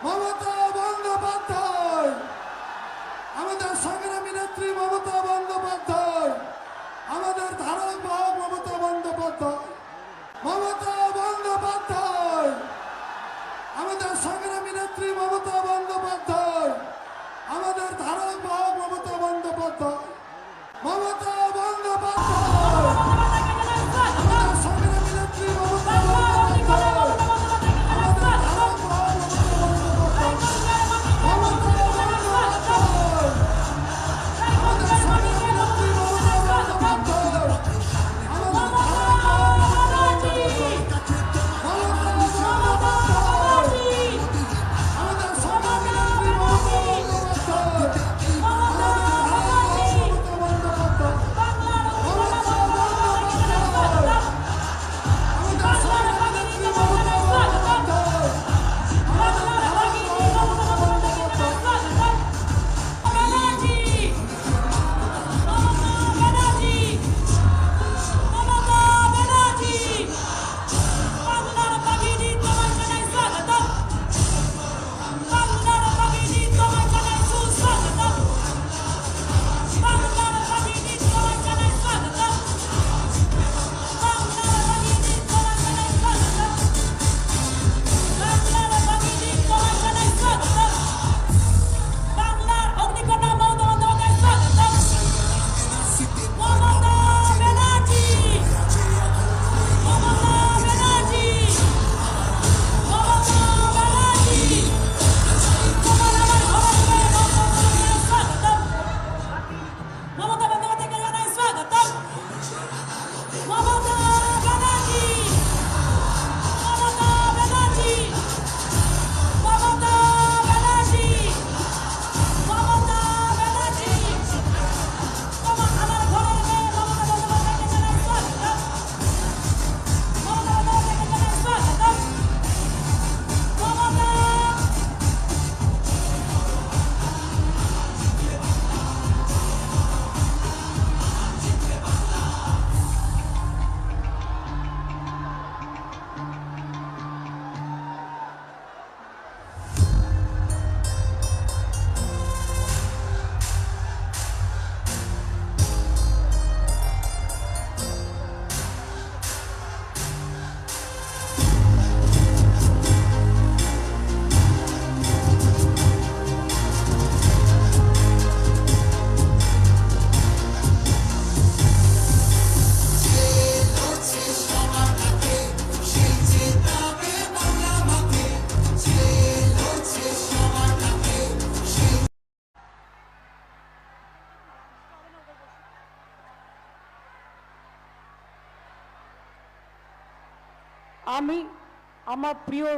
মমতা বন্দ্যোপাধ্যায়, আমাদের সংগ্রামী নেত্রী মমতা বন্দ্যোপাধ্যায়, আমাদের ধারক বাহক মমতা বন্দ্যোপাধ্যায়, মমতা বন্দ্যোপাধ্যায়, আমাদের সংগ্রামী নেত্রী মমতা বন্দ্যোপাধ্যায়, আমাদের ধারক বাহক মমতা বন্দ্যোপাধ্যায়, মমতা বন্দ্যোপাধ্যায়, আমাদের সংগ্রামী নেত্রী মমতা বন্দ্যোপাধ্যায়, আমাদের ধারক বাহক মমতা বন্দ্যোপাধ্যায়, আমাদের সংগ্রামী নেত্রী মমতা বন্দ্যোপাধ্যায়, আমাদের ধারক বাহক আমি আমার প্রিয়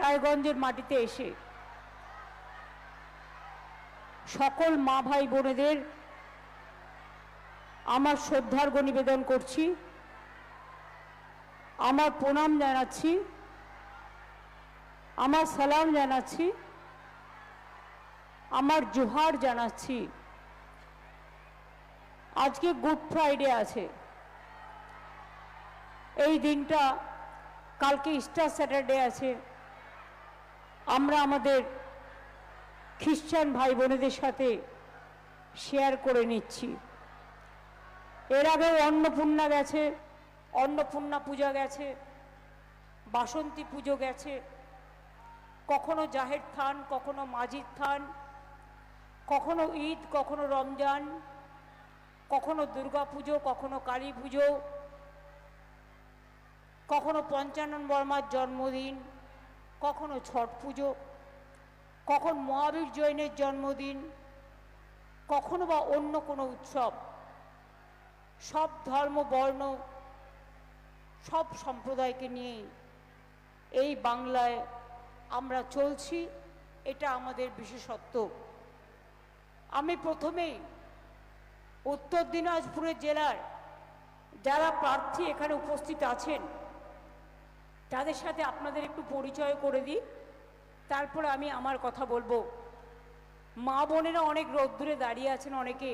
রায়গঞ্জের মাটিতে এসে সকল মা ভাই বোনেদের আমার শ্রদ্ধার্ঘ্য নিবেদন করছি, আমার প্রণাম জানাচ্ছি, আমার সালাম জানাচ্ছি, আমার জোহার জানাচ্ছি। আজকে গুড ফ্রাইডে আছে, এই দিনটা কালকে ইস্টার স্যাটারডে আছে। আমরা আমাদের খ্রিস্টান ভাই বোনেদের সাথে শেয়ার করে নিচ্ছি। এর আগেও অন্নপূর্ণা গেছে, অন্নপূর্ণা পূজা গেছে, বাসন্তী পুজো গেছে, কখনো জাহের থান, কখনো মাঝির থান, কখনো ঈদ, কখনো রমজান, কখনো দুর্গা পুজো, কখনো কালী পুজো, কখনো পঞ্চানন বর্মার জন্মদিন, কখনো ছট পুজো, কখন মহাবীর জৈনের জন্মদিন, কখনো বা অন্য কোনো উৎসব। সব ধর্ম বর্ণ সব সম্প্রদায়কে নিয়ে এই বাংলায় আমরা চলছি, এটা আমাদের বিশেষত্ব। আমি প্রথমেই উত্তর দিনাজপুরের জেলার যারা প্রার্থী এখানে উপস্থিত আছেন তাদের সাথে আপনাদের একটু পরিচয় করে দিই, তারপরে আমি আমার কথা বলবো। মা বোনেরা অনেক রোদ্দুরে দাঁড়িয়ে আছেন অনেকে,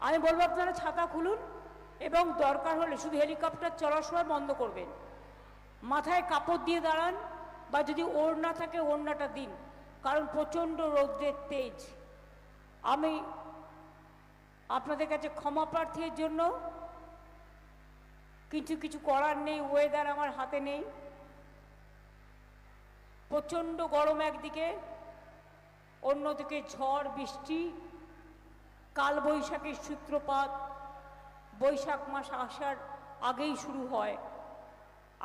আমি বলবো আপনারা ছাতা খুলুন এবং দরকার হলে শুধু হেলিকপ্টার চলার সময় বন্ধ করবেন, মাথায় কাপড় দিয়ে দাঁড়ান, বা যদি ওড়না থাকে ওড়নাটা দিন, কারণ প্রচণ্ড রৌদ্রের তেজ। আমি আপনাদের কাছে ক্ষমা প্রার্থীর জন্য, কিছু করার নেই, ওয়েদার আমার হাতে নেই। প্রচণ্ড গরম একদিকে, অন্যদিকে ঝড় বৃষ্টি, কালবৈশাখীর সূত্রপাত বৈশাখ মাস আসার আগেই শুরু হয়।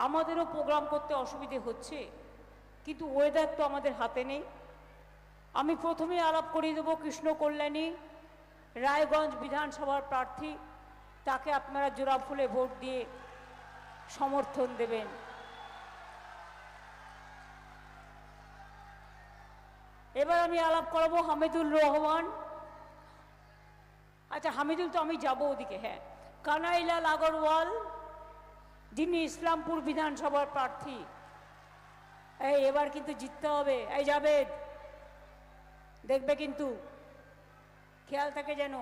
আমাদেরও প্রোগ্রাম করতে অসুবিধে হচ্ছে, কিন্তু ওয়েদার তো আমাদের হাতে নেই। আমি প্রথমে আলাপ করিয়ে দেবো কৃষ্ণ কল্যাণী, রায়গঞ্জ বিধানসভার প্রার্থী। তাকে আপনারা জোড়া ফুলে ভোট দিয়ে সমর্থন দেবেন। এবার আমি আলাপ করাবো হামিদুল রহমান। আচ্ছা, হামিদুল তো আমি যাব ওদিকে। হ্যাঁ, কানাইলাল আগরওয়াল, যিনি ইসলামপুর বিধানসভার প্রার্থী। এবার কিন্তু জিততে হবে। এই জাবেদ, দেখবে কিন্তু, খেয়াল থাকে যেন।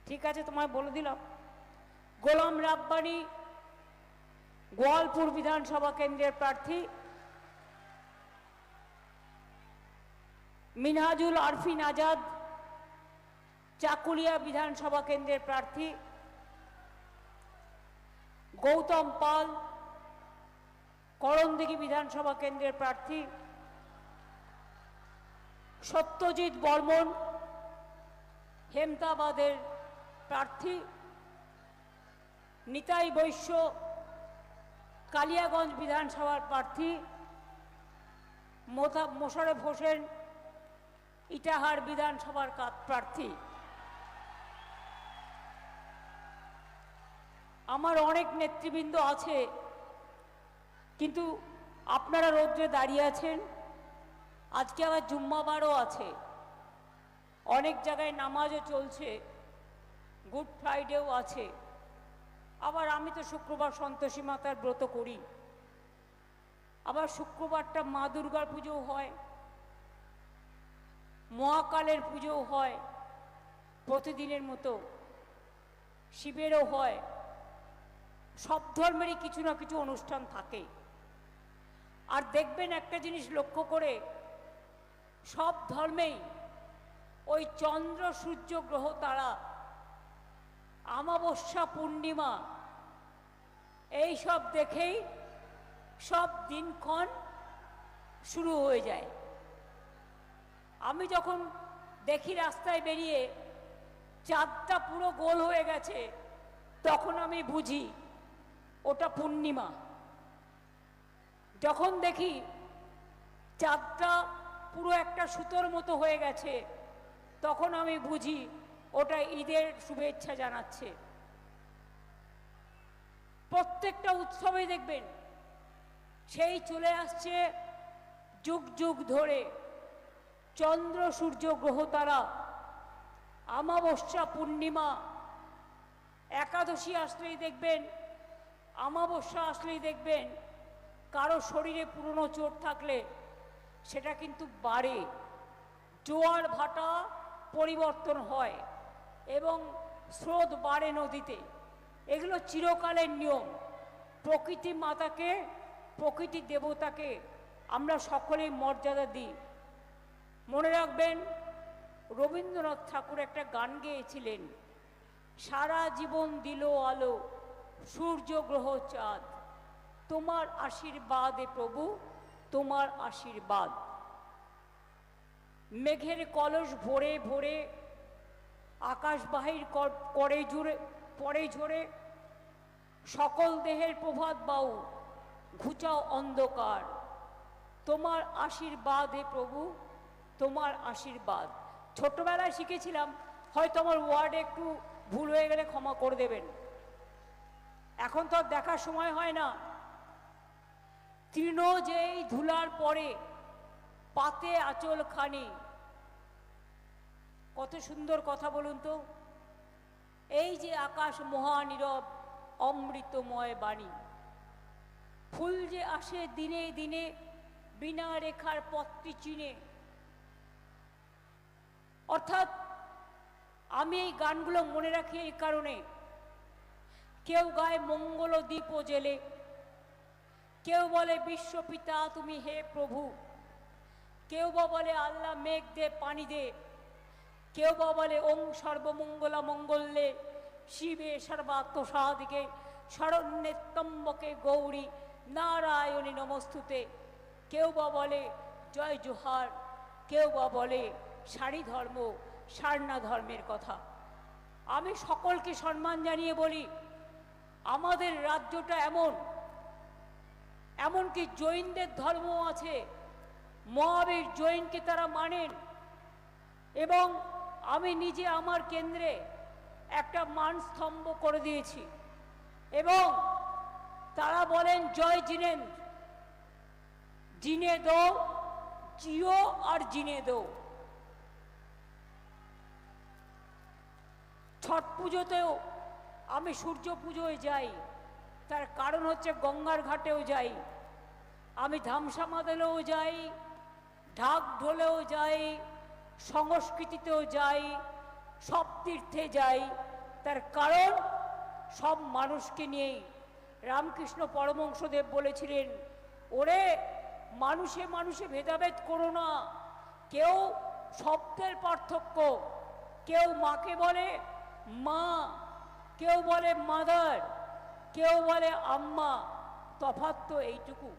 ঠিক আছে, তোমায় বলে দিলাম। গোলাম রাব্বানি, গোয়ালপুর বিধানসভা কেন্দ্রের প্রার্থী। মিনহাজুল আরফিন আজাদ, চাকুলিয়া বিধানসভা কেন্দ্রের প্রার্থী। গৌতম পাল, করণদিঘি বিধানসভা কেন্দ্রের প্রার্থী। সত্যজিৎ বর্মন, হেমতাবাদের প্রার্থী। নিতাই বৈশ্য, কালিয়াগঞ্জ বিধানসভার প্রার্থী। মোশারেফ হোসেন, ইটাহার বিধানসভার প্রার্থী। আমার অনেক নেতৃবৃন্দ আছে, কিন্তু আপনারা রৌদ্রে দাঁড়িয়ে আছেন। আজকে আবার জুম্মাবারও আছে, অনেক জায়গায় নামাজও চলছে, গুড ফ্রাইডেও আছে। আবার আমি তো শুক্রবার সন্তোষী মাতার ব্রত করি। আবার শুক্রবারটা মা দুর্গার পুজোও হয়, মহাকালের পুজোও হয়, প্রতিদিনের মতো শিবেরও হয়। সব ধর্মেরই কিছু না কিছু অনুষ্ঠান থাকে। আর দেখবেন একটা জিনিস লক্ষ্য করে, সব ধর্মেই ওই চন্দ্র সূর্য গ্রহ তারা, অমাবস্যা পূর্ণিমা, এই সব দেখেই সব দিনক্ষণ শুরু হয়ে যায়। আমি যখন দেখি রাস্তায় বেরিয়ে চাঁদটা পুরো গোল হয়ে গেছে, তখন আমি বুঝি ওটা পূর্ণিমা। যখন দেখি চাঁদটা পুরো একটা সুতোর মতো হয়ে গেছে, তখন আমি বুঝি ওটা ঈদের শুভেচ্ছা জানাচ্ছে। প্রত্যেকটা উৎসবে দেখবেন সেই চলে আসছে যুগ যুগ ধরে চন্দ্র সূর্য গ্রহ তারা, অমাবস্যা পূর্ণিমা। একাদশী আসলেই দেখবেন, অমাবস্যা আসলেই দেখবেন কারো শরীরে পুরনো চোট থাকলে সেটা কিন্তু বাড়ে, জোয়ার ভাটা পরিবর্তন হয় এবং স্রোত বাড়ে নদীতে। এগুলো চিরকালের নিয়ম। প্রকৃতি মাতাকে, প্রকৃতি দেবতাকে আমরা সকলেই মর্যাদা দিই। মনে রাখবেন, রবীন্দ্রনাথ ঠাকুর একটা গান গেয়েছিলেন, সারা জীবন দিল আলো সূর্য গ্রহ চাঁদ, তোমার আশীর্বাদে প্রভু, তোমার আশীর্বাদ। মেঘের কলস ভরে ভরে আকাশ বাহির করে জুড়ে পরে ঝরে, সকল দেহের প্রভাত বাউ ঘুচাও অন্ধকার, তোমার আশীর্বাদ হে প্রভু, তোমার আশীর্বাদ। ছোটবেলায় শিখেছিলাম, হয়তো আমার ওয়ার্ডে একটু ভুল হয়ে গেলে ক্ষমা করে দেবেন। এখন তো আর দেখার সময় হয় না। তৃণ যেই ধুলার পরে পাতে আঁচল খানি, কত সুন্দর কথা বলুন তো। এই যে আকাশ মহানীরব অমৃতময় বাণী, ফুল যে আসে দিনে দিনে বিনা রেখার পথটি চিনে। অর্থাৎ আমি এই গানগুলো মনে রাখি এই কারণে, কেউ গায় মঙ্গল দ্বীপ জেলে, কেউ বলে বিশ্বপিতা তুমি হে প্রভু, কেউ বা বলে আল্লাহ মেঘ দে পানি দে, কেউ বা বলে ওং সর্বমঙ্গলা মঙ্গলে শিবে সর্বাত্মসাদিকে শরণ্যে ত্রম্বকে গৌরী নারায়ণী নমস্তুতে, কেউ বা বলে জয় জোহার, কেউ বা বলে সারি ধর্ম সারনা ধর্মের কথা। আমি সকলকে সম্মান জানিয়ে বলি, আমাদের রাজ্যটা এমনকি জৈনদের ধর্ম আছে, মহাবীর জৈনকে তারা মানেন, এবং আমি নিজে আমার কেন্দ্রে একটা মানস্তম্ভ করে দিয়েছি, এবং তারা বলেন জয় জিনেন্দ্র, জিনে দো জিও আর জিনে দো। ছট পুজোতেও আমি সূর্য পুজোয় যাই, তার কারণ হচ্ছে গঙ্গার ঘাটেও যাই, আমি ধামসা মাদলেও যাই, ঢাক ঢোলেও যাই, সংস্কৃতিতেও যাই, সব তীর্থে যাই। তার কারণ সব মানুষকে নিয়েই। রামকৃষ্ণ পরমহংসদেব বলেছিলেন, ওরে মানুষে মানুষে ভেদাভেদ করো না, কেউ শব্দের পার্থক্য, কেউ মাকে বলে মা, কেউ বলে মাদার, কেউ বলে আম্মা, তফাৎ তো এইটুকু।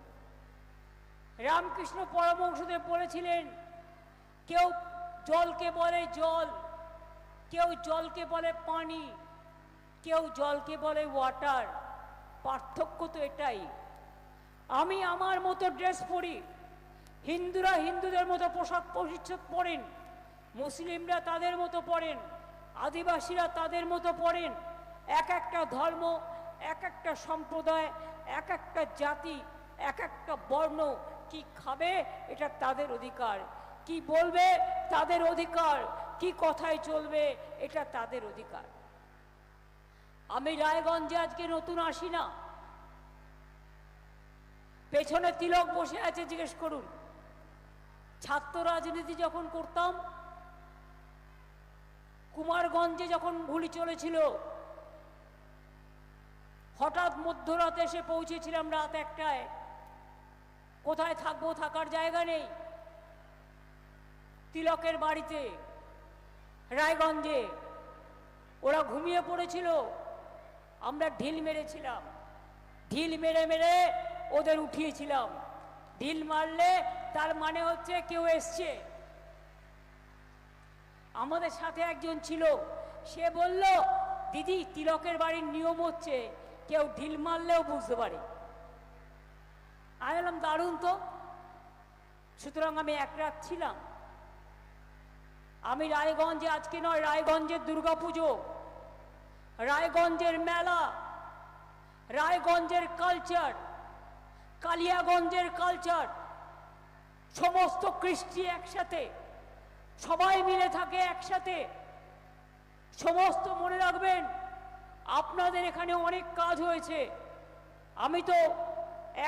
রামকৃষ্ণ পরমহংসদেব বলেছিলেন, কেউ জলকে বলে জল, কেউ জলকে বলে পানি, কেউ জলকে বলে ওয়াটার, পার্থক্য তো এটাই। আমি আমার মতো ড্রেস পরি, হিন্দুরা হিন্দুদের মতো পোশাক পরিচ্ছদ পরেন, মুসলিমরা তাদের মতো পরেন, আদিবাসীরা তাদের মতো পরেন। এক একটা ধর্ম, এক একটা সম্প্রদায়, এক একটা জাতি, এক একটা বর্ণ কি খাবে এটা তাদের অধিকার, কি বলবে তাদের অধিকার, কি কথায় চলবে এটা তাদের অধিকার। আমি রায়গঞ্জে আজকে নতুন আসি না, পেছনে তিলক বসে আছে, জিজ্ঞেস করুন। ছাত্র রাজনীতি যখন করতাম, কুমারগঞ্জে যখন গুলি চলেছিল, হঠাৎ মধ্যরাতে এসে পৌঁছেছিলাম রাত 1টায়। কোথায় থাকবো, থাকার জায়গা নেই। তিলকের বাড়িতে রায়গঞ্জে ওরা ঘুমিয়ে পড়েছিল, আমরা ঢিল মেরেছিলাম, ঢিল মেরে মেরে ওদের উঠিয়েছিলাম। ঢিল মারলে তার মানে হচ্ছে কেউ এসছে। আমাদের সাথে একজন ছিল, সে বলল, দিদি তিলকের বাড়ির নিয়ম হচ্ছে কেউ ঢিল মারলেও বুঝতে পারে। আমি বললাম দারুণ তো। সুতরাং আমি এক রাত ছিলাম। আমি রায়গঞ্জে আজকে নয়, রায়গঞ্জের দুর্গাপুজো, রায়গঞ্জের মেলা, রায়গঞ্জের কালচার, কালিয়াগঞ্জের কালচার, সমস্ত কৃষ্টি একসাথে, সবাই মিলে থাকে একসাথে। সমস্ত মনে রাখবেন, আপনাদের এখানে অনেক কাজ হয়েছে। আমি তো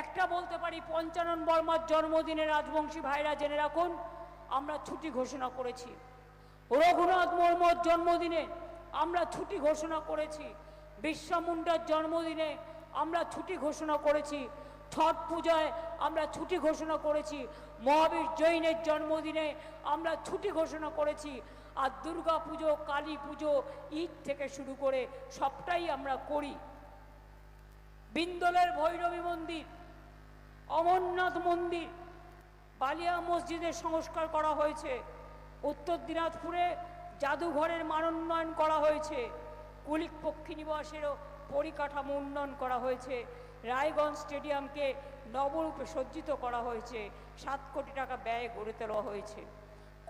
একটা বলতে পারি, পঞ্চানন বর্মার জন্মদিনে রাজবংশী ভাইরা জেনে রাখুন, আমরা ছুটি ঘোষণা করেছি। রঘুনাথ মুর্মুর জন্মদিনে আমরা ছুটি ঘোষণা করেছি। বিরসা মুন্ডার জন্মদিনে আমরা ছুটি ঘোষণা করেছি। ছট পূজায় আমরা ছুটি ঘোষণা করেছি। মহাবীর জৈনের জন্মদিনে আমরা ছুটি ঘোষণা করেছি। আর দুর্গা পুজো, কালী পুজো, ঈদ থেকে শুরু করে সবটাই আমরা করি। বিন্দলের ভৈরবী মন্দির, অমরনাথ মন্দির, বালিয়া মসজিদের সংস্কার করা হয়েছে। উত্তর দিনাজপুরে জাদুঘরের মানোন্নয়ন করা হয়েছে। কুলিক পক্ষী নিবাসেরও পরিকাঠামো উন্নয়ন করা হয়েছে। রায়গঞ্জ স্টেডিয়ামকে নবরূপে সজ্জিত করা হয়েছে। 7 কোটি টাকা ব্যয়ে গড়ে তোলা হয়েছে।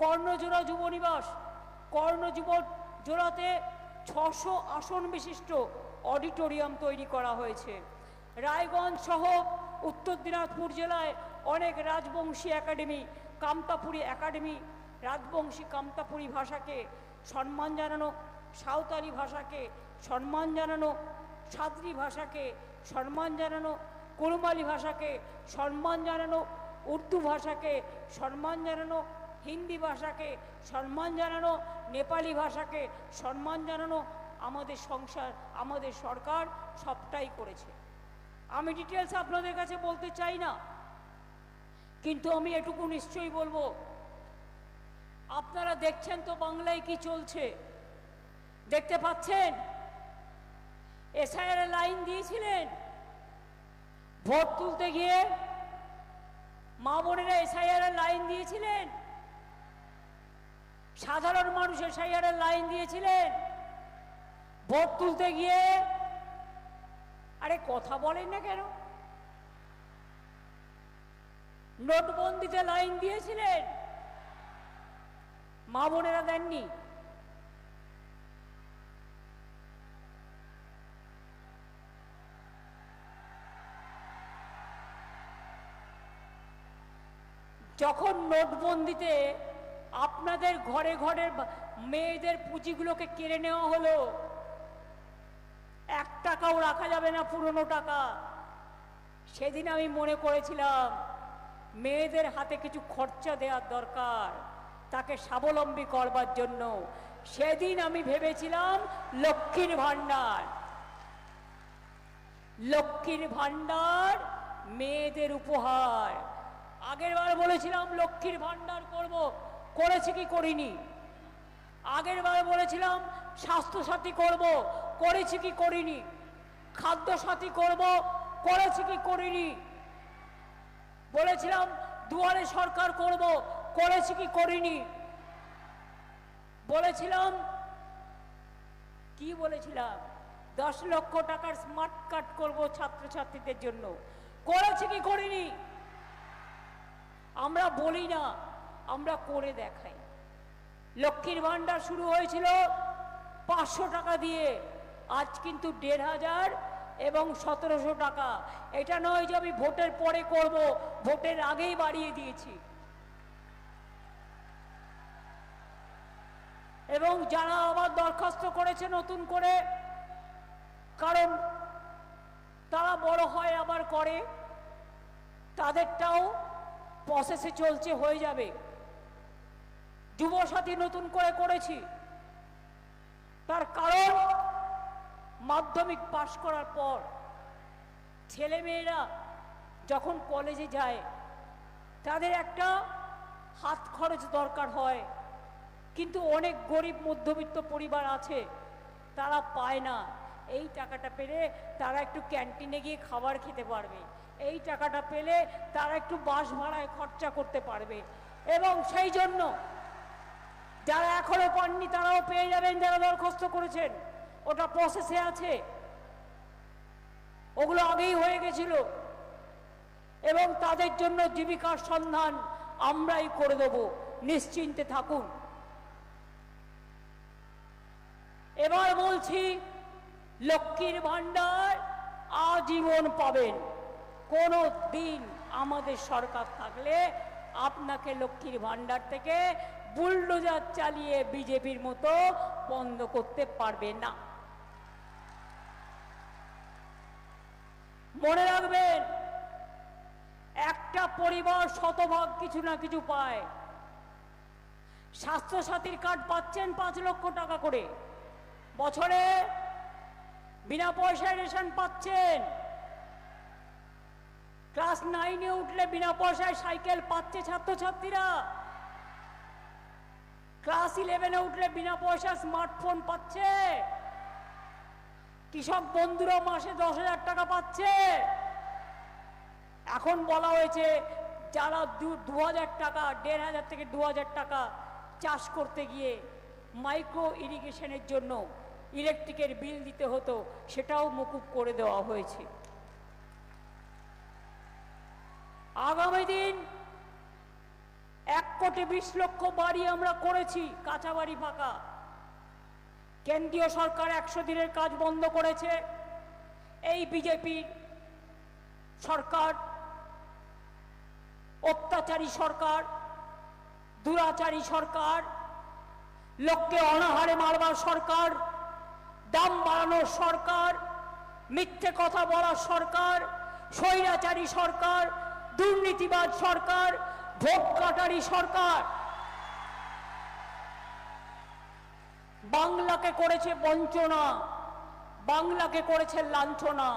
কর্ণজোড়া যুব নিবাস, কর্ণজোড়াতে 600 আসন বিশিষ্ট অডিটোরিয়াম তৈরি করা হয়েছে। রায়গঞ্জ সহ উত্তর দিনাজপুর জেলায় অনেক রাজবংশী একাডেমি, কামতাপুরী একাডেমি, রাজবংশী কামতাপুরী ভাষাকে সম্মান জানানো, সাঁওতালি ভাষাকে সম্মান জানানো, সাদ্রি ভাষাকে সম্মান জানানো, কুরমালি ভাষাকে সম্মান জানানো, উর্দু ভাষাকে সম্মান জানানো, হিন্দি ভাষাকে সম্মান জানানো, নেপালি ভাষাকে সম্মান জানানো। আমাদের সংসার, আমাদের সরকার সবটাই করেছে। আমি ডিটেলস আপনাদের কাছে বলতে চাই না, কিন্তু আমি এটুকু নিশ্চয়ই বলবো, আপনারা দেখছেন তো বাংলায় কি চলছে, দেখতে পাচ্ছেন। এসআইআর লাইন দিয়েছিলেন, ভোট তুলতে গিয়ে মা বোনেরা এসআইআর লাইন দিয়েছিলেন, সাধারণ মানুষ এসআইআর লাইন দিয়েছিলেন, ভোট তুলতে গিয়ে। আরে কথা বলেন না কেন? নোটবন্দিতে লাইন দিয়েছিলেন, মা বোনেরা দেননি। যখন নোটবন্দিতে আপনাদের ঘরে ঘরের মেয়েদের পুঁজিগুলোকে কেড়ে নেওয়া হলো, 1 টাকাও রাখা যাবে না পুরনো টাকা, সেদিন আমি মনে করেছিলাম মেয়েদের হাতে কিছু খরচা দেওয়ার দরকার, তাকে স্বাবলম্বী করবার জন্য। সেদিন আমি ভেবেছিলাম লক্ষ্মীর ভাণ্ডার, লক্ষ্মীর ভাণ্ডার মেয়েদের উপহার। আগের বার বলেছিলাম লক্ষ্মীর ভাণ্ডার করব, করেছি কি করিনি? আগের বার বলেছিলাম স্বাস্থ্যসাথী করব, করেছি কি করিনি? খাদ্যসাথী করব, করেছি কি করিনি? বলেছিলাম দুয়ারে সরকার করব, করেছি কি করিনি? বলেছিলাম কি বলেছিলাম 10 লক্ষ টাকার স্মার্ট কার্ড করব ছাত্রছাত্রীদের জন্য, করেছি কি করিনি? আমরা বলি না, আমরা করে দেখাই। লক্ষ্মীর ভাণ্ডার শুরু হয়েছিল 500 টাকা দিয়ে, আজ কিন্তু 1500 এবং 1700 টাকা। এটা নয় যে আমি ভোটের পরে করব, ভোটের আগেই বাড়িয়ে দিয়েছি। এবং যারা আবার দরখাস্ত করেছে নতুন করে, কারণ তারা বড় হয় আবার করে, তাদেরটাও প্রসেসে চলছে, হয়ে যাবে। যুবসাথী নতুন করে করেছি, তার কারণ মাধ্যমিক পাশ করার পর ছেলেমেয়েরা যখন কলেজে যায় তাদের একটা হাত খরচ দরকার হয়, কিন্তু অনেক গরিব মধ্যবিত্ত পরিবার আছে, তারা পায় না। এই টাকাটা পেলে তারা একটু ক্যান্টিনে গিয়ে খাবার খেতে পারবে, এই টাকাটা পেলে তারা একটু বাস ভাড়ায় খরচা করতে পারবে। এবং সেই জন্য যারা এখনো পাননি তারাও পেয়ে যাবেন, যারা দরখাস্ত করেছেন, ওটা প্রসেসে আছে, ওগুলো আগেই হয়ে গেছিল। এবং তাদের জন্য জীবিকার সন্ধান আমরাই করে দেব, নিশ্চিন্তে থাকুন। এবার বলছি, লক্ষ্মীর ভাণ্ডার আজীবন পাবেন। কোনো দিন আমাদের সরকার থাকলে আপনাকে লক্ষ্মীর ভাণ্ডার থেকে বুলডোজার চালিয়ে বিজেপির মতো বন্ধ করতে পারবে না। মনে রাখবেন, একটা পরিবার শতভাগ কিছু না কিছু পায়। স্বাস্থ্যসাথীর কার্ড পাচ্ছেন 5 লক্ষ টাকা করে বছরে, বিনা পয়সায় রেশন পাচ্ছেন। ক্লাস 9-এ উঠলে বিনা পয়সায় সাইকেল পাচ্ছে ছাত্রছাত্রীরা। ক্লাস 11-এ উঠলে বিনা পয়সায় স্মার্টফোন পাচ্ছে। কৃষক বন্ধুরা মাসে 10,000 টাকা পাচ্ছে। এখন বলা হয়েছে যারা 2,000 টাকা, 1,500 থেকে 2,000 টাকা চাষ করতে গিয়ে মাইক্রো ইরিগেশনের জন্য ইলেকট্রিকের বিল দিতে হতো, সেটাও মকুব করে দেওয়া হয়েছে। আগামী দিন 1,20,00,000 বাড়ি আমরা করেছি, কাঁচা বাড়ি ফাঁকা। কেন্দ্রীয় সরকার 100 দিনের কাজ বন্ধ করেছে। এই বিজেপির সরকার, অত্যাচারী সরকার, দুরাচারী সরকার, লোককে অনাহারে মারবার সরকার, দাম বাড়ানোর সরকার, মিথ্যে কথা বলার সরকার, স্বৈরাচারী সরকার, দুর্নীতিবাদ সরকার, ভোট কাটারি সরকার। বাংলাকে করেছে বঞ্চনা, বাংলাকে করেছে লাঞ্ছনা।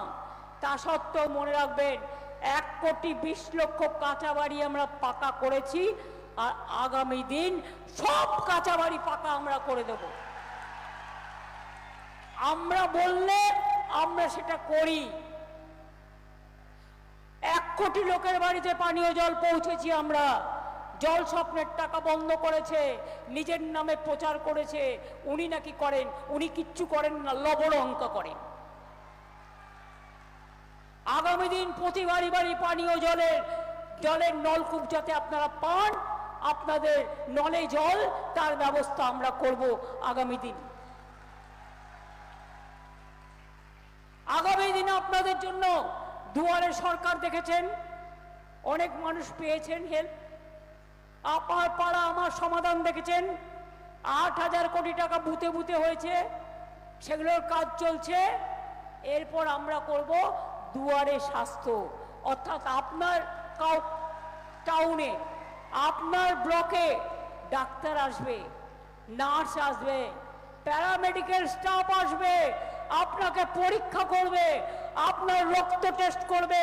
তা সত্ত্বেও মনে রাখবেন 1,20,00,000 কাঁচা বাড়ি আমরা পাকা করেছি, আর আগামী দিন সব কাঁচা বাড়ি পাকা আমরা করে দেব। আমরা বললে আমরা সেটা করি। 1 কোটি লোকের বাড়িতে পানীয় জল পৌঁছেছি আমরা। জল স্বপ্নের টাকা বন্ধ করেছে, নিজের নামে প্রচার করেছে উনি নাকি করেন, উনি কিচ্ছু করেন না, লবণ অঙ্ক করেন। আগামী দিন প্রতি বাড়ি বাড়ি পানীয় জলের নলকূপ যাতে আপনারা পান, আপনাদের নলে জল তার ব্যবস্থা আমরা করব আগামী দিন। আগামী দিনে আপনাদের জন্য দুয়ারে সরকার দেখেছেন, অনেক মানুষ পেয়েছেন হেল্প। আপনার পাড়া আমার সমাধান দেখেছেন, 8,000 কোটি টাকা বুথে বুথে হয়েছে, সেগুলোর কাজ চলছে। এরপর আমরা করব দুয়ারে স্বাস্থ্য, অর্থাৎ আপনার টাউনে, আপনার ব্লকে ডাক্তার আসবে, নার্স আসবে, প্যারামেডিক্যাল স্টাফ আসবে, আপনাকে পরীক্ষা করবে, আপনার রক্ত টেস্ট করবে,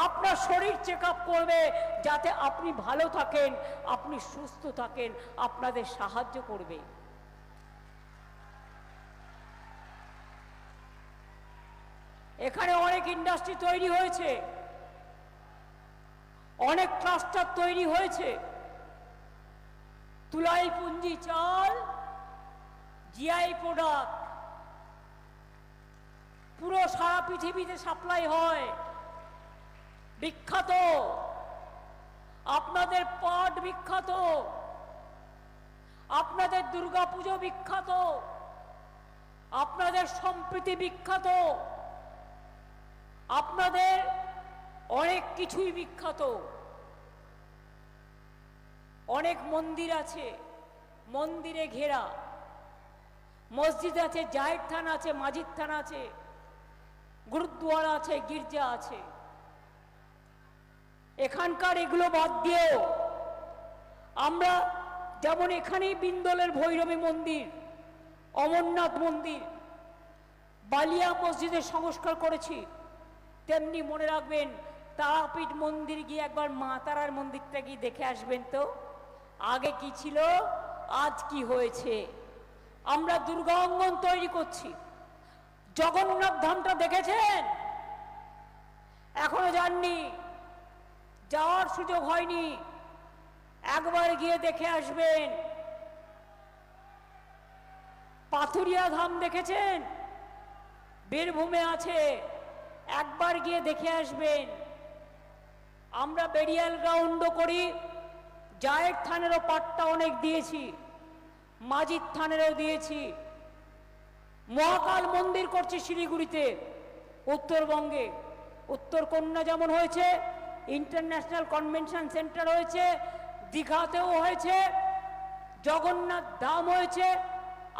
আপনার শরীর চেক আপ করবে, যাতে আপনি ভালো থাকেন, আপনি সুস্থ থাকেন, আপনাদের সাহায্য করবে। এখানে অনেক ইন্ডাস্ট্রি তৈরি হয়েছে, অনেক ক্লাস্টার তৈরি হয়েছে। তুলাই পুঞ্জি চাল, জিআই প্রোডাক্ট পুরো সারা পৃথিবীতে সাপ্লাই হয়, বিখ্যাত। আপনাদের পাট বিখ্যাত, আপনাদের দুর্গাপুজো বিখ্যাত, আপনাদের সম্প্রীতি বিখ্যাত, আপনাদের অনেক কিছুই বিখ্যাত। অনেক মন্দির আছে, মন্দিরে ঘেরা মসজিদ আছে, জায়ের থান আছে, মাজিদ থান আছে, গুরুদ্বারা আছে, গির্জা আছে। এখানকার এগুলো বাদ দিয়েও আমরা যেমন এখানেই বিন্দলের ভৈরবী মন্দির, অমরনাথ মন্দির, বালিয়া মসজিদের সংস্কার করেছি, তেমনি মনে রাখবেন তারাপীঠ মন্দির গিয়ে একবার মা তারার মন্দিরটা গিয়ে দেখে আসবেন তো, আগে কি ছিল আজ কি হয়েছে। আমরা দুর্গা অঙ্গন তৈরি করছি। জগন্নাথ ধামটা দেখেছেন? এখনো যাননি, যাওয়ার সুযোগ হয়নি, একবার গিয়ে দেখে আসবেন। পাথুরিয়া ধাম দেখেছেন? বীরভূমে আছে, একবার গিয়ে দেখে আসবেন। আমরা বেরিয়াল গ্রাউন্ডও করি, জায়ের থানেরও পাট্টা অনেক দিয়েছি, মাজিদ থানেরও দিয়েছি। মহাকাল মন্দির করছি শিলিগুড়িতে, উত্তরবঙ্গে। উত্তরকন্যা যেমন হয়েছে, ইন্টারন্যাশনাল কনভেনশন সেন্টার হয়েছে, দীঘাতেও হয়েছে, জগন্নাথ ধাম হয়েছে।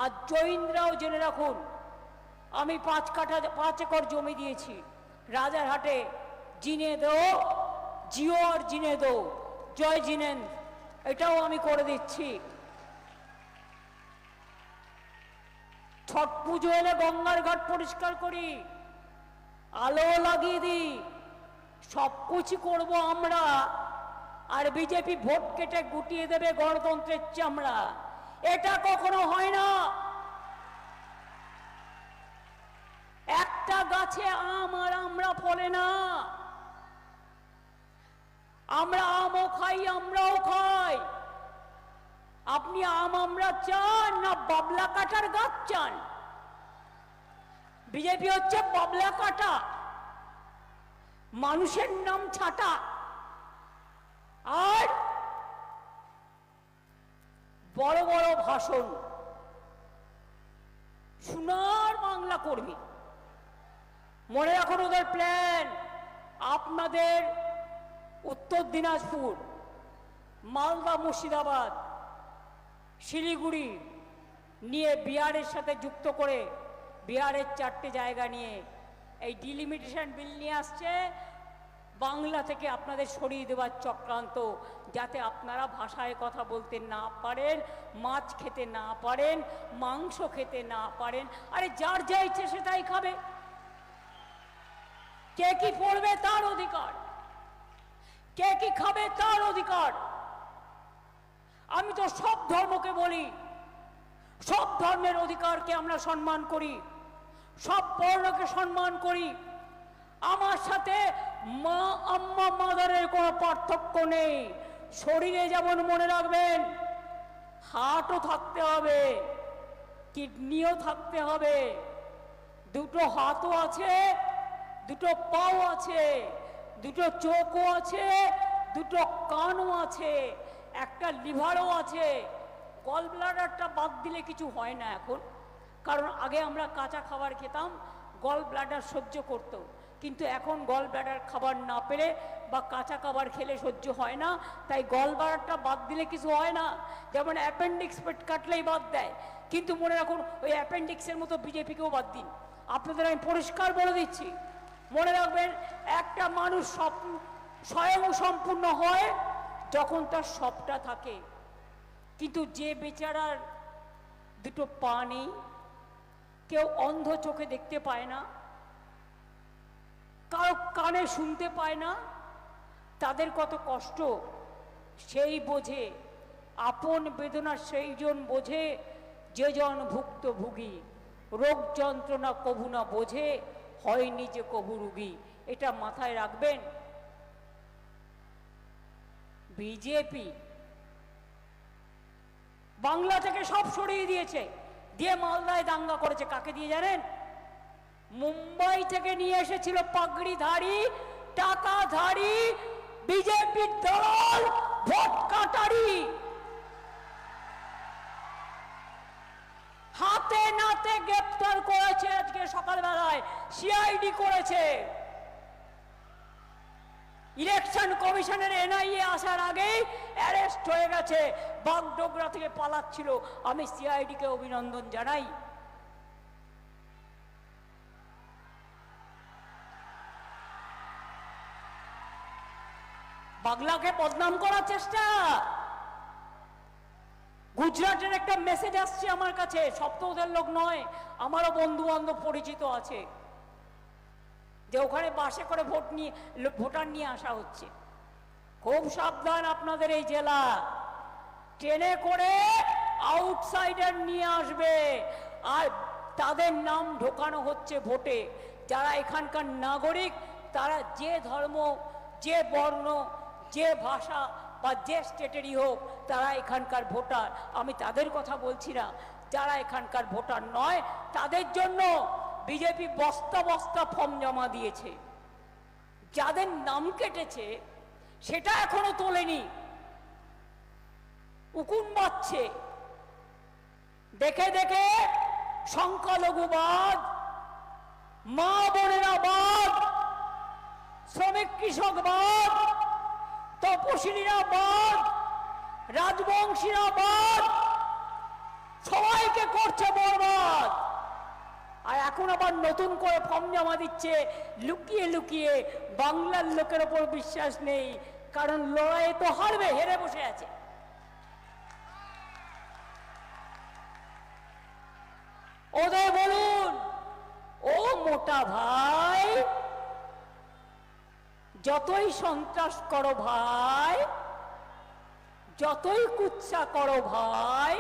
আর জৈন্দ্রাও জেনে রাখুন, আমি 5 একর জমি দিয়েছি রাজারহাটে, জিনে দো, জিও আর জিনে দো, জয় জিনেন, এটাও আমি করে দিচ্ছি। ছট পুজো এলে গঙ্গার ঘাট পরিষ্কার করি, আলো লাগিয়ে দিই, সব কিছু করবো আমরা। আর বিজেপি ভোট কেটে গুটিয়ে দেবে গণতন্ত্রের চামড়া, এটা কখনো হয় না। একটা গাছে আম আর আমরা ফলে না, আমরা আমও খাই, আমরাও খাই। আপনি আম আমরা চান না বাবলা কাটার গাছ চান? বিজেপি হচ্ছে বাবলা কাটা, মানুষের নাম ছাটা, আর বড় বড় ভাষণ। সোনার বাংলা কর্মী, মনে রাখুন ওদের প্ল্যান। আপনাদের উত্তর দিনাজপুর, মালদা, মুর্শিদাবাদ, শিলিগুড়ি নিয়ে বিহারের সাথে যুক্ত করে, বিহারের 4টে জায়গা নিয়ে এই ডিলিমিটেশন বিল নিয়ে আসছে, বাংলা থেকে আপনাদের সরিয়ে দেওয়ার চক্রান্ত, যাতে আপনারা ভাষায় কথা বলতে না পারেন, মাছ খেতে না পারেন, মাংস খেতে না পারেন। আরে যার যা ইচ্ছে সেটাই খাবে। কে কি পড়বে তার অধিকার, কে কি খাবে তার অধিকার। আমি তো সব ধর্মকে বলি, সব ধর্মের অধিকারকে আমরা সম্মান করি, সব বর্ণকে সম্মান করি। আমার সাথে মা আম্মা মাদারের কোনো পার্থক্য নেই। শরীরে যেমন মনে রাখবেন হার্টও থাকতে হবে, কিডনিও থাকতে হবে, দুটো হাতও আছে, দুটো পাও আছে, দুটো চোখও আছে, দুটো কানও আছে, একটা লিভারও আছে। গল ব্লাডারটা বাদ দিলে কিছু হয় না এখন, কারণ আগে আমরা কাঁচা খাবার খেতাম, গল ব্লাডার সহ্য করতো, কিন্তু এখন গল ব্লাডার খাবার না পেলে বা কাঁচা খাবার খেলে সহ্য হয় না, তাই গল ব্লাডারটা বাদ দিলে কিছু হয় না। যেমন অ্যাপেন্ডিক্স পেট কাটলেই বাদ দেয়, কিন্তু মনে রাখুন ওই অ্যাপেন্ডিক্সের মতো বিজেপিকেও বাদ দিন। আপনাদের আমি পরিষ্কার বলে দিচ্ছি, মনে রাখবেন একটা মানুষ স্বয়ং সম্পূর্ণ হয় যখন তার সবটা থাকে। কিন্তু যে বেচারার দুটো পা নেই, কেউ অন্ধ চোখে দেখতে পায় না, কারো কানে শুনতে পায় না, তাদের কত কষ্ট সেই বোঝে। আপন বেদনা সেই জন বোঝে যে জন ভুক্তভোগী। রোগ যন্ত্রণা কভু না বোঝে, হয় নিজে কভু রোগী। এটা মাথায় রাখবেন। বিজেপি বাংলা থেকে সব সরিয়ে দিয়েছে, দিয়ে মালদায় দাঙ্গা করেছে। কাকে দিয়ে জানেন? মুম্বাই থেকে নিয়ে এসেছিল পাগড়িধারী, টাকাধারী, বিজেপির দল, ভোট কাটারি। হাতে নাতে গ্রেপ্তার করেছে। আজকে সকালবেলায় সিআইডি করেছে। ইলেকশন কমিশনের এনআইএ আসার আগেই অ্যারেস্ট হয়ে গেছে, বাগডোগরা থেকে পালাচ্ছিল। আমি সিআইডিকে অভিনন্দন জানাই। বাংলাকে বদনাম করার চেষ্টা। গুজরাটের একটা মেসেজ আসছে আমার কাছে, সব তো ওদের লোক নয়, আমারও বন্ধু বান্ধব পরিচিত আছে, যে ওখানে বাসে করে ভোটার নিয়ে আসা হচ্ছে। খুব সাবধান আপনাদের এই জেলা, ট্রেনে করে আউটসাইডার নিয়ে আসবে, আর তাদের নাম ঢোকানো হচ্ছে ভোটে। যারা এখানকার নাগরিক, তারা যে ধর্ম, যে বর্ণ, যে ভাষা বা যে স্টেটেরই হোক, তারা এখানকার ভোটার। আমি তাদের কথা বলছি না, যারা এখানকার ভোটার নয় তাদের জন্য বিজেপি বস্তা বস্তা ফর্ম জমা দিয়েছে। যাদের নাম কেটেছে সেটা এখনো তোলেনি, উকুন বাজছে। দেখে দেখে সংখ্যালঘুবাদ, মা বোনেরা বাদ, শ্রমিক কৃষকবাদ, তপশিলীরা বাদ, রাজবংশীরা বাদ, সবাইকে করছে বরবাদ। আর এখন আবার নতুন করে ফর্ম জমা দিচ্ছে লুকিয়ে লুকিয়ে। বাংলার লোকের ওপর বিশ্বাস নেই, কারণ লড়াইয়ে তো হারবে, হেরে বসে আছে। ওদের বলুন, ও মোটা ভাই, যতই সন্ত্রাস করো ভাই, যতই কুৎসা করো ভাই,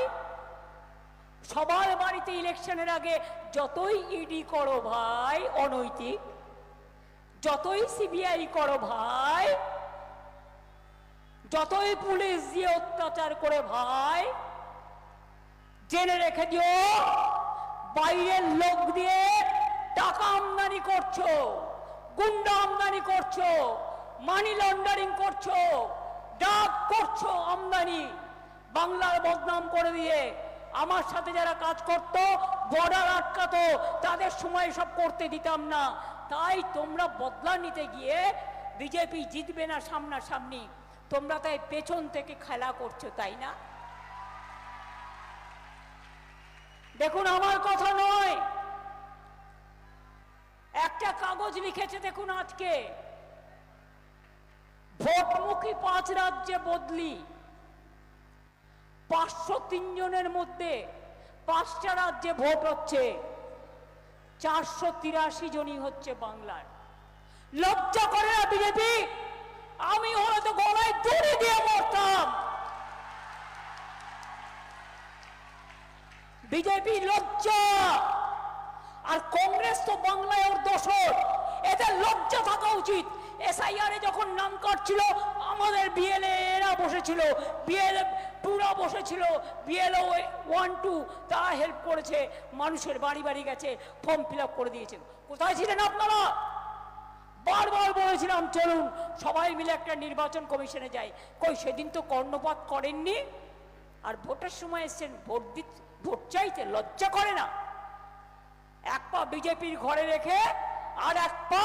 সবার বাড়িতে ইলেকশনের আগে যতই ইডি করো ভাই অনৈতিক, যতই সিবিআই করো ভাই, যতই পুলিশ দিয়ে অত্যাচার করে ভাই, জেনে রেখে দিও বাইরের লোক দিয়ে টাকা আমদানি করছো, গুন্ডা আমদানি করছো, মানি লন্ডারিং করছো, ডাক করছো আমদানি, বাংলার বদনাম করে দিয়ে। আমার সাথে যারা কাজ করতো, বর্ডার আটকাতো, তাদের সময় সব করতে দিতাম না। তাই তোমরা বদলা নিতে গিয়ে বিজেপি জিতবে না সামনাসামনি, তোমরা তাই পেছন থেকে খেলা করছো, তাই না? দেখুন, আমার কথা নয়, একটা কাগজ লিখেছে দেখুন আজকে, ভোটমুখী 5 রাজ্যে বদলি। 503 জনের মধ্যে 5টা রাজ্যে ভোট হচ্ছে, 483 জনই হচ্ছে বাংলার। লজ্জা করে না বিজেপি? আমি হয়তো গলায় দড়ি দিয়ে মরতাম। বিজেপি লজ্জা। আর কংগ্রেস তো বাংলায় ওর দোসর, এদের লজ্জা থাকা উচিত। এসআইআর এ যখন নাম কাটছিল আমাদের বিএলএ এরা বসেছিল, বিএলএ টুরা বসেছিল, বিএলও 1-2 তারা হেল্প করেছে, মানুষের বাড়ি বাড়ি গেছে, ফর্ম ফিল আপ করে দিয়েছে। কোথায় ছিলেন আপনারা? বারবার বলেছিলাম চলুন সবাই মিলে একটা নির্বাচন কমিশনে যাই, কই সেদিন তো কর্ণপাত করেননি। আর ভোটের সময় এসছেন ভোট চাইতে, লজ্জা করে না? এক পা বিজেপির ঘরে রেখে আর এক পা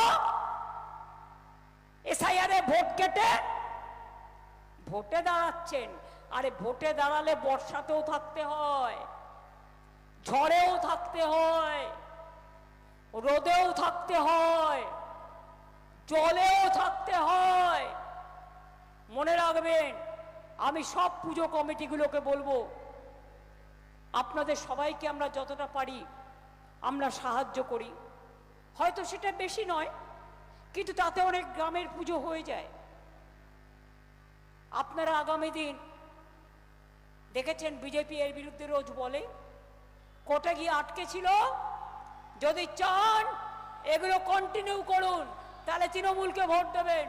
এসআইআর এ ভোট কেটে ভোটে দাঁড়াচ্ছেন। আরে ভোটে দাঁড়ালে বর্ষাতেও থাকতে হয়, ঝড়েও থাকতে হয়, রোদেও থাকতে হয়, জলেও থাকতে হয়। মনে রাখবেন, আমি সব পুজো কমিটিগুলোকে বলবো, আপনাদের সবাইকে আমরা যতটা পারি আমরা সাহায্য করি। হয়তো সেটা বেশি নয়, কিন্তু তাতে অনেক গ্রামের পুজো হয়ে যায়। আপনারা আগামী দিন দেখেছেন বিজেপি এর বিরুদ্ধে রোজ বলে, কোর্টে গিয়ে আটকে ছিল। যদি চান এগুলো কন্টিনিউ করুন, তাহলে তৃণমূলকে ভোট দেবেন,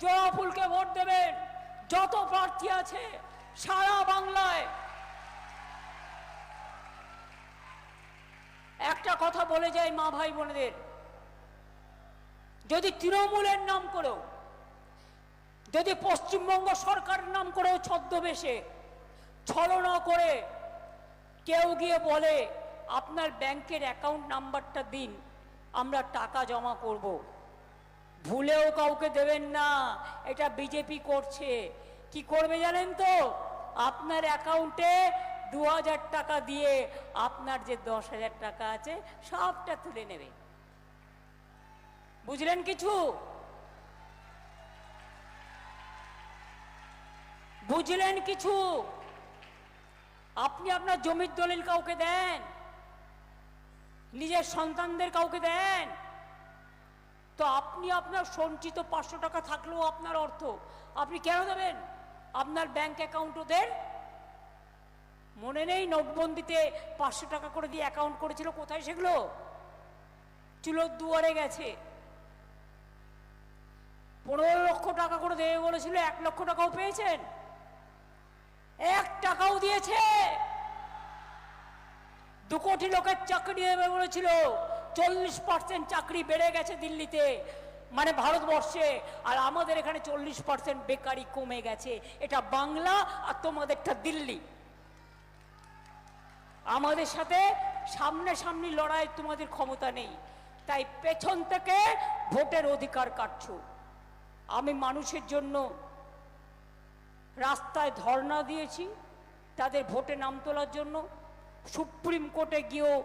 জবা ফুলকে ভোট দেবেন, যত প্রার্থী আছে সারা বাংলায়। একটা কথা বলে যাই মা ভাই বোনেদের, যদি তৃণমূলের নাম করেও, যদি পশ্চিমবঙ্গ সরকারের নাম করেও ছদ্মবেশে ছলনা করে কেউ গিয়ে বলে আপনার ব্যাংকের অ্যাকাউন্ট নাম্বারটা দিন, আমরা টাকা জমা করব, ভুলেও কাউকে দেবেন না। এটা বিজেপি করছে। কি করবে জানেন তো? আপনার অ্যাকাউন্টে 2000 টাকা দিয়ে আপনার যে 10,000 টাকা আছে সবটা তুলে নেবে। বুঝলেন কিছু? বুঝলেন কিছু? আপনি আপনার জমির দলিল কাউকে দেন, নিজের সন্তানদের কাউকে দেন, তো আপনি আপনার সঞ্চিত 500 টাকা থাকলেও আপনার অর্থ আপনি কেন দেবেন? আপনার ব্যাংক অ্যাকাউন্ট ওদের মনে নেই? নোটবন্দিতে 500 টাকা করে দিয়ে অ্যাকাউন্ট করেছিল, কোথায় সেগুলো? চুলোর দুয়ারে গেছে। 15 লক্ষ টাকা করে দেবে বলেছিল, 1 লক্ষ টাকাও পেয়েছেন? 1 টাকাও দিয়েছে? 2 কোটি লোকের চাকরি দেবে বলেছিল, 40% চাকরি বেড়ে গেছে দিল্লিতে, মানে ভারতবর্ষে, আর আমাদের এখানে 40% বেকারি কমে গেছে। এটা বাংলা আর তোমাদেরটা দিল্লি। আমাদের সাথে সামনাসামনি লড়াই তোমাদের ক্ষমতা নেই, তাই পেছন থেকে ভোটের অধিকার কাটছো। আমি মানুষের জন্য রাস্তায় ধর্ণা দিয়েছি, তাদের ভোটে নাম তোলার জন্য। সুপ্রিম কোর্টে গিয়েও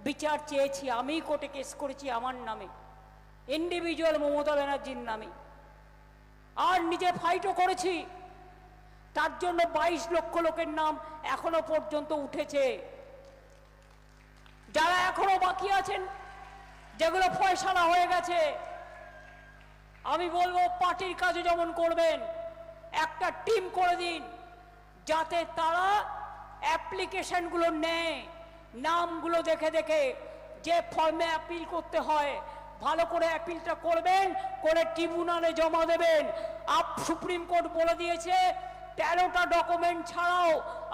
বিচার চেয়েছি, আমি কোর্টে কেস করেছি আমার নামে, ইন্ডিভিজুয়াল মমতা ব্যানার্জির নামে, আর নিজে ফাইটও করেছি। তার জন্য 22 লক্ষ লোকের নাম এখনো পর্যন্ত উঠেছে। যারা এখনো বাকি আছেন, যেগুলো ফয়সালা হয়ে গেছে, আমি বলবো পার্টির কাজে যেমন করবেন, একটা টিম করে দিন, যাতে তারা অ্যাপ্লিকেশনগুলো নেয়, নামগুলো দেখে দেখে যে ফর্মে অ্যাপিল করতে হয় ভালো করে অ্যাপিলটা করবেন, করে ট্রিব্যুনালে জমা দেবেন। সুপ্রিম কোর্ট বলে দিয়েছে 13টা ডকুমেন্ট ছাড়াও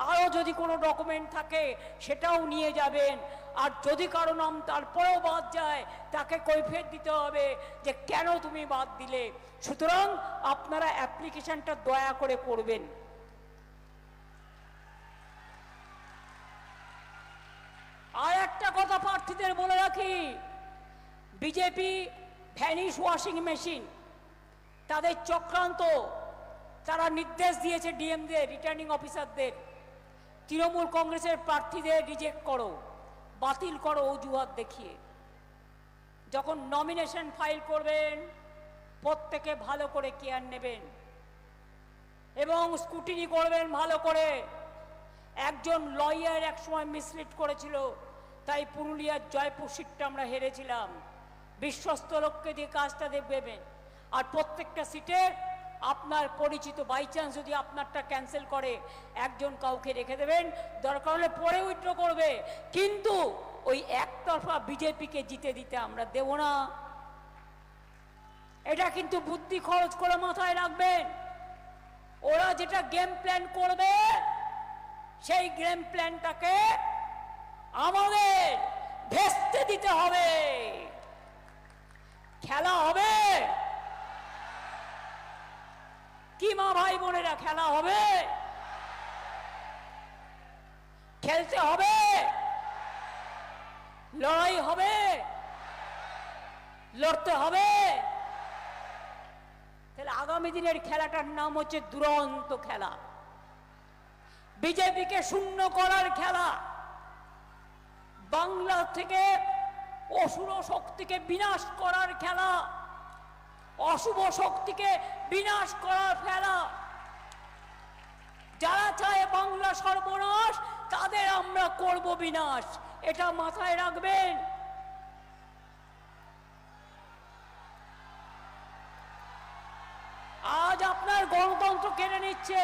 আরও যদি কোনো ডকুমেন্ট থাকে সেটাও নিয়ে যাবেন। আর যদি কারো নাম তারপরেও বাদ যায়, তাকে কৈফিয়ত দিতে হবে যে কেন তুমি বাদ দিলে। সুতরাং আপনারা অ্যাপ্লিকেশনটা দয়া করে করবেন। আর একটা কথা প্রার্থীদের বলে রাখি, বিজেপি ভ্যানিশ ওয়াশিং মেশিন, তাদের চক্রান্ত, তারা নির্দেশ দিয়েছে ডিএমদের, রিটার্নিং অফিসারদের, তৃণমূল কংগ্রেসের প্রার্থীদের রিজেক্ট করো, বাতিল করো অজুহাত দেখিয়ে। যখন নমিনেশন ফাইল করবেন প্রত্যেকে ভালো করে কেয়ার নেবেন এবং স্কুটিনি করবেন ভালো করে। একজন লয়ার একসময় মিসলিড করেছিল, তাই পুরুলিয়ার জয়পুর সিটটা আমরা হেরেছিলাম। বিশ্বস্ত লোককে দিয়ে কাজটা দেখবেন। আর প্রত্যেকটা সিটে আপনার পরিচিত, বাই চান্স যদি আপনারটা ক্যান্সেল করে একজন কাউকে রেখে দেবেন, দরকার হলে পরে উইথড্র করবে, কিন্তু ওই একতরফা বিজেপিকে জিতে দিতে আমরা দেব না। এটা কিন্তু বুদ্ধি খরচ করে মাথায় রাখবেন। ওরা যেটা গেম প্ল্যান করবে সেই গেম প্ল্যানটাকে আমাদের ভেস্তে দিতে হবে। খেলা হবে কি মা ভাই বোনেরা? খেলা হবে, খেলতে হবে, লড়াই হবে, লড়তে হবে। তাহলে আগামী দিনের খেলাটার নাম হচ্ছে দুরন্ত খেলা, বিজেপিকে শূন্য করার খেলা, বাংলা থেকে অসুর শক্তিকে বিনাশ করার খেলা, অশুভ শক্তিকে বিনাশ করার খেলা। যারা চায় বাংলা সর্বনাশ তাদের আমরা করব বিনাশ, এটা মাথায় রাখবেন। আজ আপনার গণতন্ত্র কেড়ে নিচ্ছে,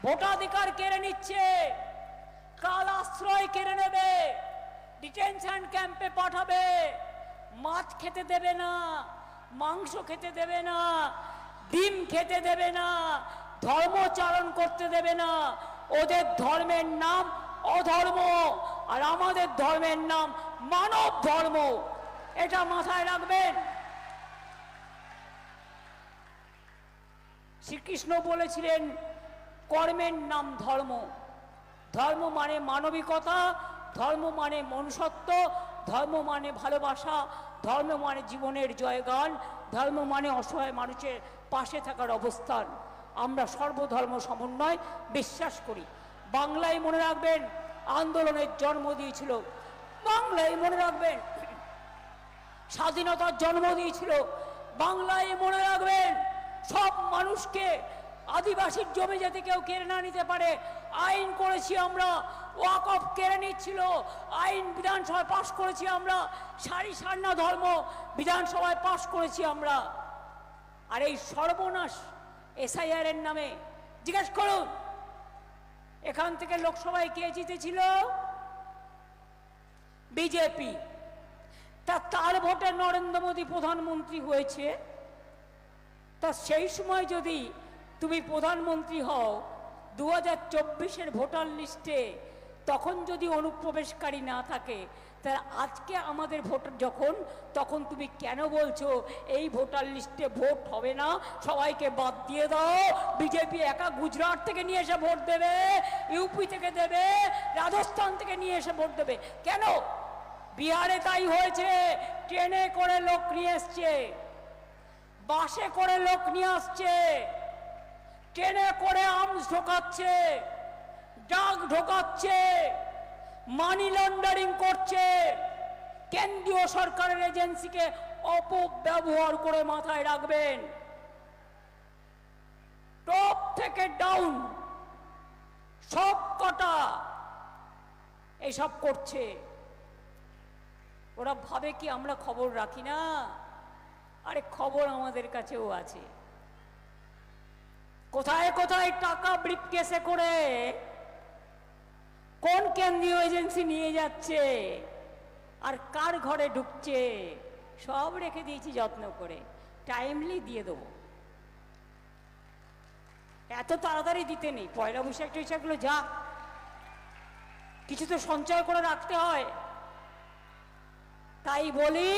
ভোটাধিকার কেড়ে নিচ্ছে, কাল আশ্রয় কেড়ে নেবে, ডিটেনশন ক্যাম্পে পাঠাবে, মাছ খেতে দেবে না, মাংস খেতে দেবে না, ডিম খেতে দেবে না, ধর্মচারণ করতে দেবে না। ওদের ধর্মের নাম অধর্ম আর আমাদের ধর্মের নাম মানব ধর্ম, এটা মাথায় রাখবেন। শ্রীকৃষ্ণ বলেছিলেন কর্মের নাম ধর্ম। ধর্ম মানে মানবিকতা, ধর্ম মানে মনুষ্যত্ব, ধর্ম মানে ভালোবাসা, ধর্ম মানে জীবনের জয়গান, ধর্ম মানে অসহায় মানুষের পাশে থাকার অবস্থান। আমরা সর্বধর্ম সমন্বয় বিশ্বাস করি। বাংলায় মনে রাখবেন আন্দোলনের জন্ম দিয়েছিল, বাংলায় মনে রাখবেন স্বাধীনতার জন্ম দিয়েছিল, বাংলায় মনে রাখবেন সব মানুষকে আদিবাসীর জমি যাতে কেউ কেড়ে না নিতে পারে আইন করেছি আমরা। ওয়াকফ কেড়ে নিচ্ছিল, আইন বিধানসভায় পাশ করেছি আমরা। সারি সান্না ধর্ম বিধানসভায় পাশ করেছি আমরা। আর এই সর্বনাশ এসআইআর এর নামে জিজ্ঞেস করুন, এখান থেকে লোকসভায় কে জিতেছিল? বিজেপি। তার ভোটে নরেন্দ্র মোদী প্রধানমন্ত্রী হয়েছে। তা সেই সময় যদি তুমি প্রধানমন্ত্রী হও 2024-এর ভোটার লিস্টে, তখন যদি অনুপ্রবেশকারী না থাকে, তাহলে আজকে আমাদের ভোট যখন, তখন তুমি কেন বলছো এই ভোটার লিস্টে ভোট হবে না, সবাইকে বাদ দিয়ে দাও? বিজেপি একা গুজরাট থেকে নিয়ে এসে ভোট দেবে, ইউপি থেকে দেবে, রাজস্থান থেকে নিয়ে এসে ভোট দেবে কেন? বিহারে তাই হয়েছে, ট্রেনে করে লোক নিয়ে এসছে, বাসে করে লোক নিয়ে আসছে, ট্রেনে করে আর্মস ঢোকাচ্ছে, ড্রাগ ঢোকাচ্ছে, মানি লন্ডারিং করছে, কেন্দ্রীয় সরকারের এজেন্সিকে অপব্যবহার করে। মাথায় রাখবেন টপ থেকে ডাউন সব কটা এসব করছে। ওরা ভাবে কি আমরা খবর রাখি না? আরে খবর আমাদের কাছেও আছে। কোথায় কোথায় টাকা ব্রিফকেসে করে কোন কেন্দ্রীয় এজেন্সি নিয়ে যাচ্ছে আর কার ঘরে ঢুকছে সব রেখে দিয়েছি যত্ন করে, টাইমলি দিয়ে দেবো। এত তাড়াতাড়ি দিতে নেই, পয়লা বৈশাখ টৈশাখগুলো যা, কিছু তো সঞ্চয় করে রাখতে হয়। তাই বলি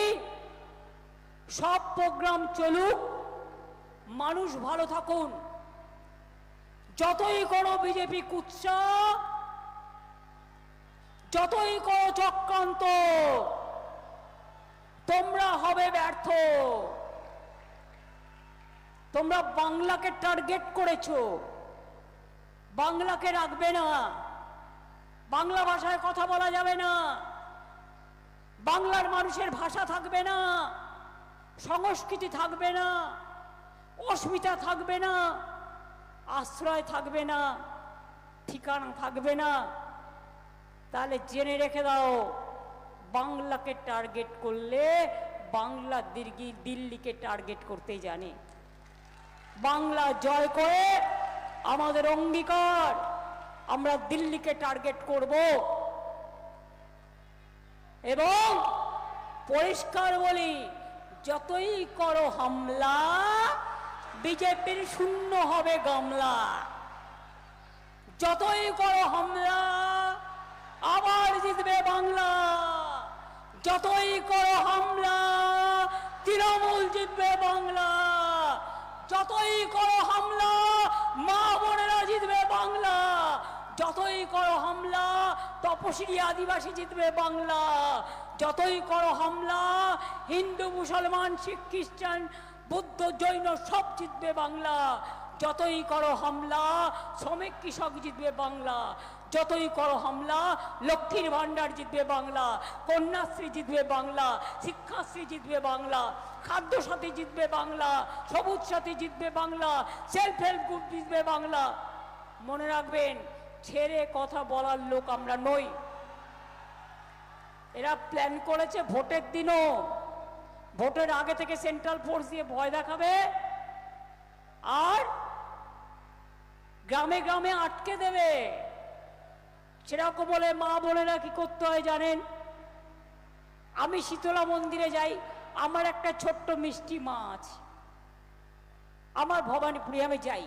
সব প্রোগ্রাম চলুক, মানুষ ভালো থাকুন। যতই করো বিজেপি কুৎসা, যতই করো চক্রান্ত, তোমরা হবে ব্যর্থ। তোমরা বাংলাকে টার্গেট করেছো, বাংলাকে রাখবে না, বাংলা ভাষায় কথা বলা যাবে না, বাংলার মানুষের ভাষা থাকবে না, সংস্কৃতি থাকবে না, অস্মিতা থাকবে না, আশ্রয় থাকবে না, ঠিকানা থাকবে না। তাহলে জেনে রেখে দাও, বাংলাকে টার্গেট করলে বাংলা দিল্লিকে টার্গেট করতে জানে। বাংলা জয় করে আমাদের অঙ্গীকার, আমরা দিল্লিকে টার্গেট করব। এবং পরিষ্কার বলি, যতই করো হামলা বিজেপির শূন্য হবে গামলা। যতই করো হামলা আবার জিতবে বাংলা। যতই করো হামলা তৃণমূল জিতবে বাংলা। যতই করো হামলা মা বোনেরা জিতবে বাংলা। যতই করো হামলা তপশিলি আদিবাসী জিতবে বাংলা। যতই করো হামলা হিন্দু মুসলমান শিখ খ্রিস্টান বৌদ্ধ জৈন সব জিতবে বাংলা। যতই করো হামলা শ্রমিক কৃষক জিতবে বাংলা। যতই করো হামলা লক্ষ্মীর ভান্ডার জিতবে বাংলা। কন্যাশ্রী জিতবে বাংলা। শিক্ষাশ্রী জিতবে বাংলা। খাদ্য সাথী জিতবে বাংলা। সবুজ সাথী জিতবে বাংলা। সেলফ হেল্প গ্রুপ জিতবে বাংলা। মনে রাখবেন, ছেড়ে কথা বলার লোক আমরা নই। এরা প্ল্যান করেছে ভোটের দিনও, ভোটের আগে থেকে সেন্ট্রাল ফোর্স দিয়ে ভয় দেখাবে আর গ্রামে গ্রামে আটকে দেবে। সেরকম বলে মা বোনেরা কি করতে হয় জানেন? আমি শীতলা মন্দিরে যাই, আমার একটা ছোট্ট মিষ্টি মা আছে, আমার ভবানীপুরে আমি যাই,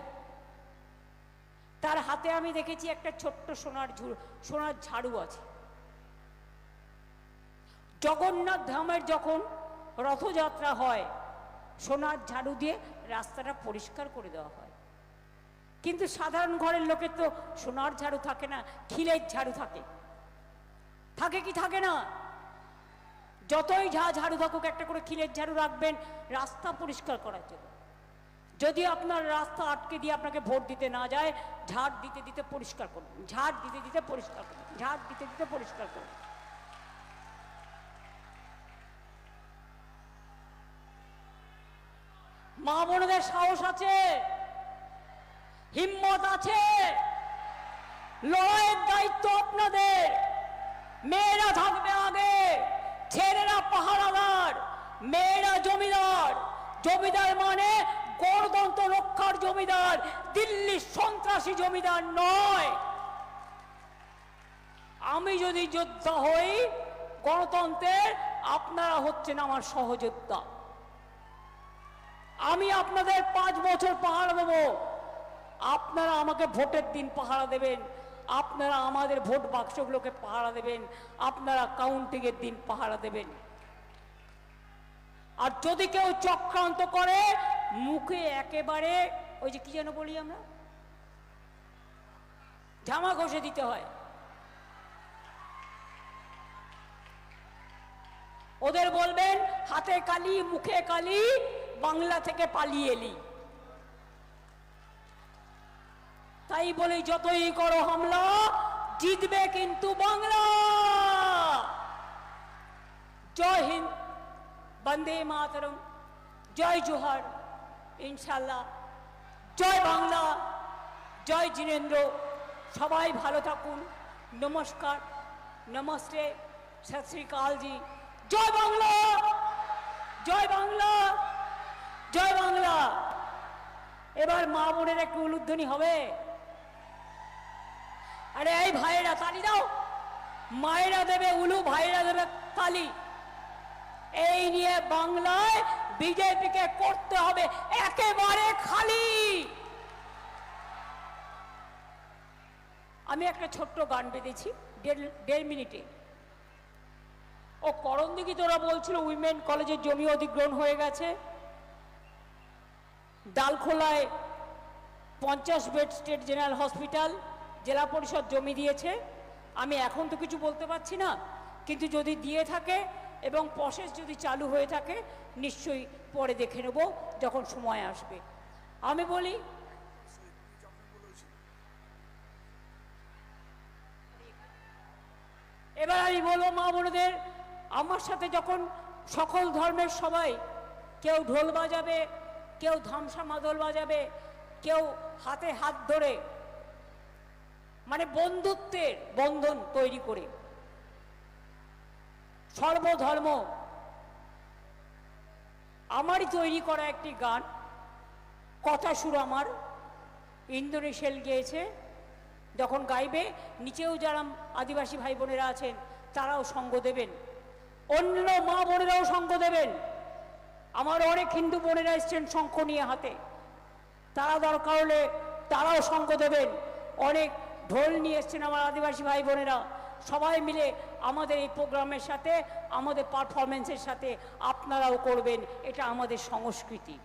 তার হাতে আমি দেখেছি একটা ছোট্ট সোনার ঝাড়ু আছে। জগন্নাথ ধামের যখন রথযাত্রা হয় সোনার ঝাড়ু দিয়ে রাস্তাটা পরিষ্কার করে দেওয়া হয়। কিন্তু সাধারণ ঘরের লোকের তো সোনার ঝাড়ু থাকে না, খিলের ঝাড়ু থাকে। থাকে কি থাকে না? যতই ঝাড়ু থাকুক একটা করে খিলের ঝাড়ু রাখবেন রাস্তা পরিষ্কার করার জন্য। যদি আপনার রাস্তা আটকে দিয়ে আপনাকে ভোট দিতে না যায়, ঝাড় দিতে দিতে পরিষ্কার করুন, ঝাড় দিতে দিতে পরিষ্কার করুন, ঝাড় দিতে দিতে পরিষ্কার করুন। মা বোনদের সাহস আছে, হিম্মত আছে, লড়াইয়ের দায়িত্ব আপনাদের। মেয়েরা থাকবে আগে, ছেলেরা পাহারাদার, মেয়েরা জমিদার। জমিদার মানে গণতন্ত্র রক্ষার জমিদার, দিল্লির সন্ত্রাসী জমিদার নয়। আমি যদি যোদ্ধা হই গণতন্ত্রের, আপনারা হচ্ছেন আমার সহযোদ্ধা। আমি আপনাদের 5 বছর পাহারা দেব, আপনারা আমাকে ভোটের দিন পাহারা দেবেন, আপনারা আমাদের ভোট বাক্সগুলোকে পাহারা দেবেন, আপনারা কাউন্টিংয়ের দিন পাহারা দেবেন। আর যদি কেউ চক্রান্ত করে মুখে একেবারে ওই যে কি যেন বলি আমরা, জামা ঘষে দিতে হয়। ওদের বলবেন হাতে কালি মুখে কালি, বাংলা থেকে পালিয়ে এলি। তাই বলি যতই করো হামলা জিতবে কিন্তু বাংলা। জয় হিন্দ, বন্দে মাতরম, জয় জোহার, ইনশাল্লাহ। জয় বাংলা, জয় জিনেন্দ্র। সবাই ভালো থাকুন। নমস্কার, নমস্তে, সত শ্রী অকাল জি। জয় বাংলা, জয় বাংলা, জয় বাংলা। এবার মা বোনের একটু উলুধ্বনি হবে। আরে এই ভাইয়েরা তালি দাও, মায়েরা দেবে উলু, ভাইয়েরা দেবে তালি। এই নিয়ে বাংলায় বিজেপিকে করতে হবে একেবারে খালি। আমি একটা ছোট্ট গান বেঁধেছি 1.5 মিনিটে। ও করণদিঘি তোরা বলছিল উইমেন কলেজের জমি অধিগ্রহণ হয়ে গেছে, ডালখোলায় 50 বেড স্টেট জেনারেল হসপিটাল জেলা পরিষদ জমি দিয়েছে। আমি এখন তো কিছু বলতে পারছি না, কিন্তু যদি দিয়ে থাকে এবং প্রসেস যদি চালু হয়ে থাকে নিশ্চয়ই পরে দেখে নেব যখন সময় আসবে। আমি বলি এবার আমি বলবো মা বোনদের, আমার সাথে যখন সকল ধর্মের সবাই, কেউ ঢোল বাজাবে, কেউ ধামসা মাদল বাজাবে, কেউ হাতে হাত ধরে মানে বন্ধুত্বের বন্ধন তৈরি করে সর্বধর্ম আমারই তৈরি করা একটি গান, কথা সুর আমার, ইন্দ্রনীল গিয়েছে। যখন গাইবে নিচেও যারা আদিবাসী ভাই বোনেরা আছেন তারাও সঙ্গ দেবেন, অন্য মা বোনেরাও সঙ্গ দেবেন। আমার অনেক হিন্দু বোনেরা এসছেন শঙ্খ নিয়ে হাতে, তারা দরকার হলে তারাও সঙ্গ দেবেন। অনেক ঢোল নিয়ে এসছেন আমার আদিবাসী ভাই বোনেরা। সবাই মিলে আমাদের এই প্রোগ্রামের সাথে, আমাদের পারফরমেন্সের সাথে আপনারাও করবেন, এটা আমাদের সংস্কৃতি।